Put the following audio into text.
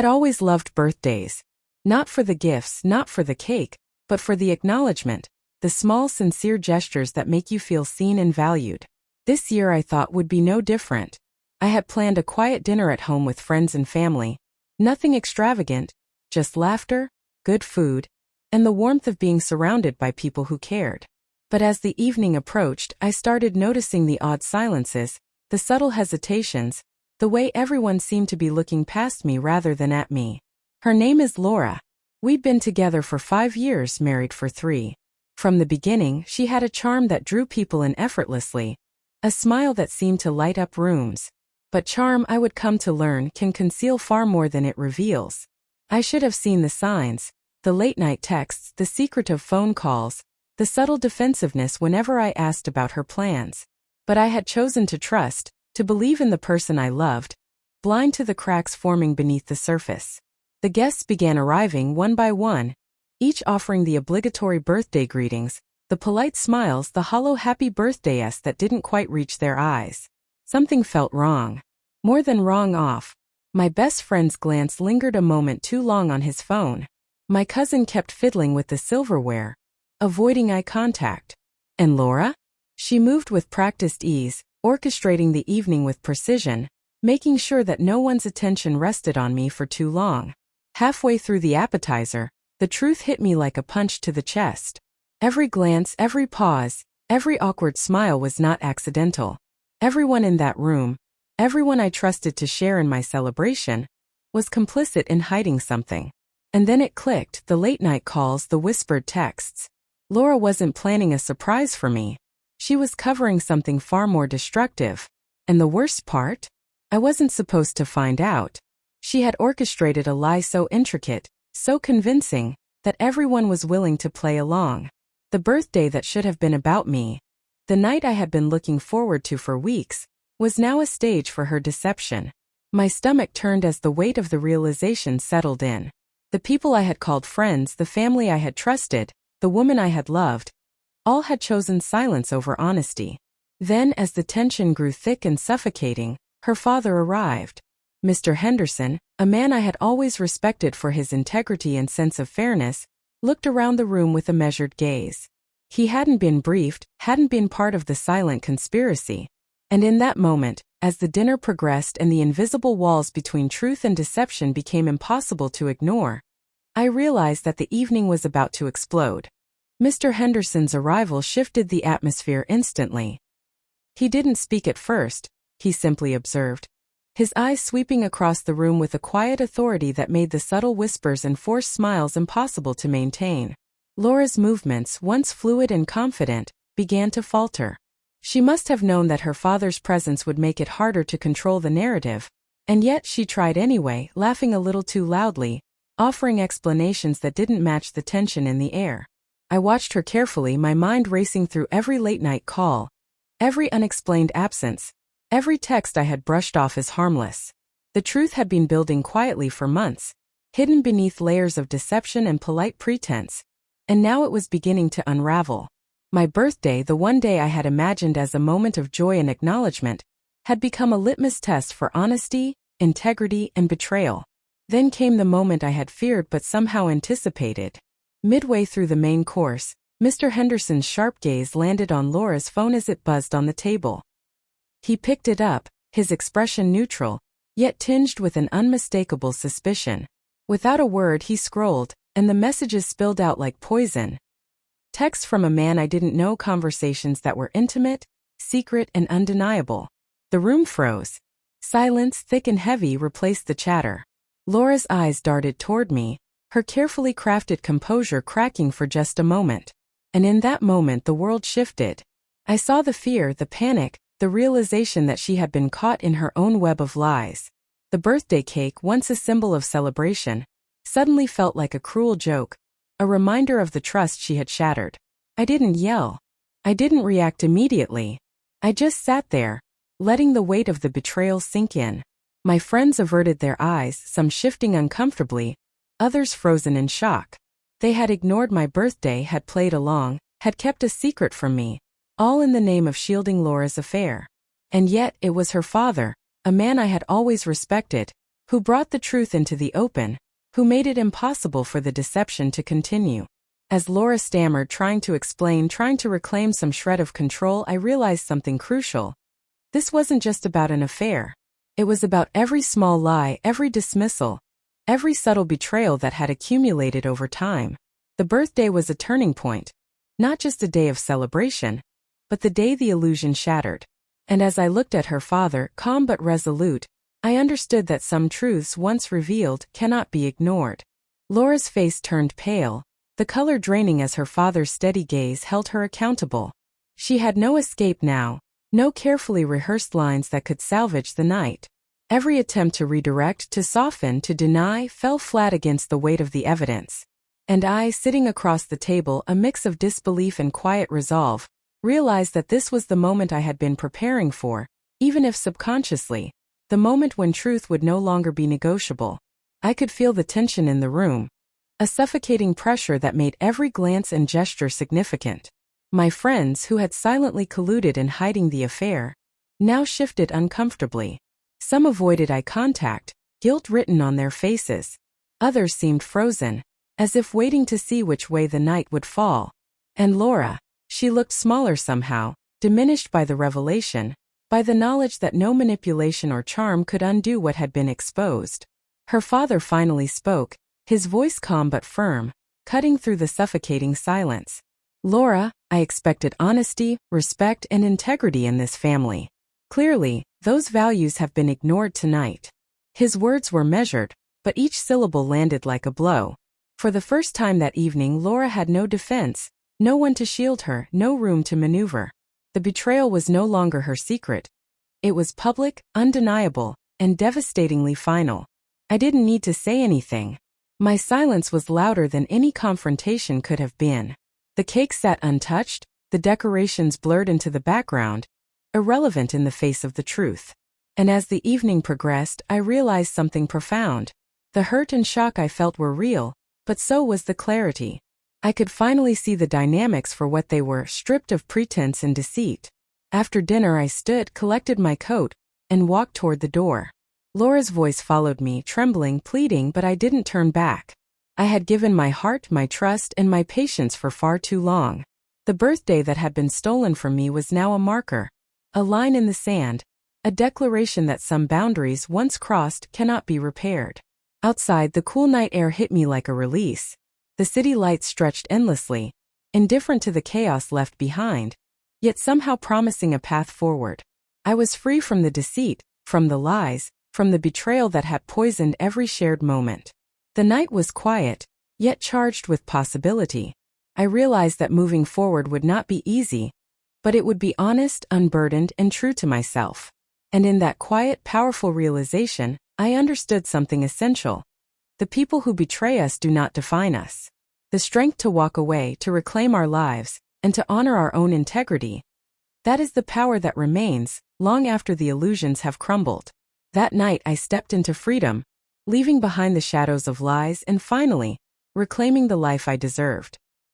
had always loved birthdays. Not for the gifts, not for the cake, but for the acknowledgement, the small sincere gestures that make you feel seen and valued. This year I thought would be no different. I had planned a quiet dinner at home with friends and family. Nothing extravagant, just laughter, good food, and the warmth of being surrounded by people who cared. But as the evening approached, I started noticing the odd silences, the subtle hesitations, the way everyone seemed to be looking past me rather than at me. Her name is Laura. We'd been together for 5 years, married for 3. From the beginning, she had a charm that drew people in effortlessly, a smile that seemed to light up rooms. But charm, I would come to learn, can conceal far more than it reveals. I should have seen the signs, the late-night texts, the secretive phone calls, the subtle defensiveness whenever I asked about her plans. But I had chosen to trust, to believe in the person I loved, blind to the cracks forming beneath the surface. The guests began arriving one by one, each offering the obligatory birthday greetings, the polite smiles, the hollow happy birthday-s that didn't quite reach their eyes. Something felt wrong. More than wrong off. My best friend's glance lingered a moment too long on his phone. My cousin kept fiddling with the silverware, avoiding eye contact. And Laura? She moved with practiced ease, orchestrating the evening with precision, making sure that no one's attention rested on me for too long. Halfway through the appetizer, the truth hit me like a punch to the chest. Every glance, every pause, every awkward smile was not accidental. Everyone in that room, everyone I trusted to share in my celebration, was complicit in hiding something. And then it clicked, the late-night calls, the whispered texts. Laura wasn't planning a surprise for me. She was covering something far more destructive. And the worst part? I wasn't supposed to find out. She had orchestrated a lie so intricate, so convincing, that everyone was willing to play along. The birthday that should have been about me, the night I had been looking forward to for weeks, was now a stage for her deception. My stomach turned as the weight of the realization settled in. The people I had called friends, the family I had trusted, the woman I had loved, all had chosen silence over honesty. Then, as the tension grew thick and suffocating, her father arrived. Mr. Henderson, a man I had always respected for his integrity and sense of fairness, looked around the room with a measured gaze. He hadn't been briefed, hadn't been part of the silent conspiracy. And in that moment, as the dinner progressed and the invisible walls between truth and deception became impossible to ignore, I realized that the evening was about to explode. Mr. Henderson's arrival shifted the atmosphere instantly. He didn't speak at first, he simply observed, his eyes sweeping across the room with a quiet authority that made the subtle whispers and forced smiles impossible to maintain. Laura's movements, once fluid and confident, began to falter. She must have known that her father's presence would make it harder to control the narrative, and yet she tried anyway, laughing a little too loudly, offering explanations that didn't match the tension in the air. I watched her carefully, my mind racing through every late-night call, every unexplained absence, every text I had brushed off as harmless. The truth had been building quietly for months, hidden beneath layers of deception and polite pretense, and now it was beginning to unravel. My birthday, the one day I had imagined as a moment of joy and acknowledgement, had become a litmus test for honesty, integrity, and betrayal. Then came the moment I had feared but somehow anticipated. Midway through the main course, Mr. Henderson's sharp gaze landed on Laura's phone as it buzzed on the table. He picked it up, his expression neutral, yet tinged with an unmistakable suspicion. Without a word he scrolled, and the messages spilled out like poison. Texts from a man I didn't know, conversations that were intimate, secret, and undeniable. The room froze. Silence, thick and heavy, replaced the chatter. Laura's eyes darted toward me, her carefully crafted composure cracking for just a moment. And in that moment the world shifted. I saw the fear, the panic, the realization that she had been caught in her own web of lies. The birthday cake, once a symbol of celebration, suddenly felt like a cruel joke, a reminder of the trust she had shattered. I didn't yell. I didn't react immediately. I just sat there, letting the weight of the betrayal sink in. My friends averted their eyes, some shifting uncomfortably, others frozen in shock. They had ignored my birthday, had played along, had kept a secret from me, all in the name of shielding Laura's affair. And yet, it was her father, a man I had always respected, who brought the truth into the open, who made it impossible for the deception to continue. As Laura stammered, trying to explain, trying to reclaim some shred of control, I realized something crucial. This wasn't just about an affair. It was about every small lie, every dismissal, every subtle betrayal that had accumulated over time. The birthday was a turning point, not just a day of celebration, but the day the illusion shattered. And as I looked at her father, calm but resolute, I understood that some truths once revealed cannot be ignored. Laura's face turned pale, the color draining as her father's steady gaze held her accountable. She had no escape now, no carefully rehearsed lines that could salvage the night. Every attempt to redirect, to soften, to deny, fell flat against the weight of the evidence. And I, sitting across the table, a mix of disbelief and quiet resolve, realized that this was the moment I had been preparing for, even if subconsciously, the moment when truth would no longer be negotiable. I could feel the tension in the room, a suffocating pressure that made every glance and gesture significant. My friends, who had silently colluded in hiding the affair, now shifted uncomfortably. Some avoided eye contact, guilt written on their faces. Others seemed frozen, as if waiting to see which way the night would fall. And Laura, she looked smaller somehow, diminished by the revelation, by the knowledge that no manipulation or charm could undo what had been exposed. Her father finally spoke, his voice calm but firm, cutting through the suffocating silence. "Laura, I expected honesty, respect, and integrity in this family. Clearly, those values have been ignored tonight." His words were measured, but each syllable landed like a blow. For the first time that evening, Laura had no defense, no one to shield her, no room to maneuver. The betrayal was no longer her secret. It was public, undeniable, and devastatingly final. I didn't need to say anything. My silence was louder than any confrontation could have been. The cake sat untouched, the decorations blurred into the background, irrelevant in the face of the truth. And as the evening progressed, I realized something profound. The hurt and shock I felt were real, but so was the clarity. I could finally see the dynamics for what they were, stripped of pretense and deceit. After dinner, I stood, collected my coat, and walked toward the door. Laura's voice followed me, trembling, pleading, but I didn't turn back. I had given my heart, my trust, and my patience for far too long. The birthday that had been stolen from me was now a marker, a line in the sand, a declaration that some boundaries once crossed cannot be repaired. Outside, the cool night air hit me like a release. The city lights stretched endlessly, indifferent to the chaos left behind, yet somehow promising a path forward. I was free from the deceit, from the lies, from the betrayal that had poisoned every shared moment. The night was quiet, yet charged with possibility. I realized that moving forward would not be easy, but it would be honest, unburdened, and true to myself. And in that quiet, powerful realization, I understood something essential. The people who betray us do not define us. The strength to walk away, to reclaim our lives, and to honor our own integrity, that is the power that remains, long after the illusions have crumbled. That night I stepped into freedom, leaving behind the shadows of lies and finally, reclaiming the life I deserved.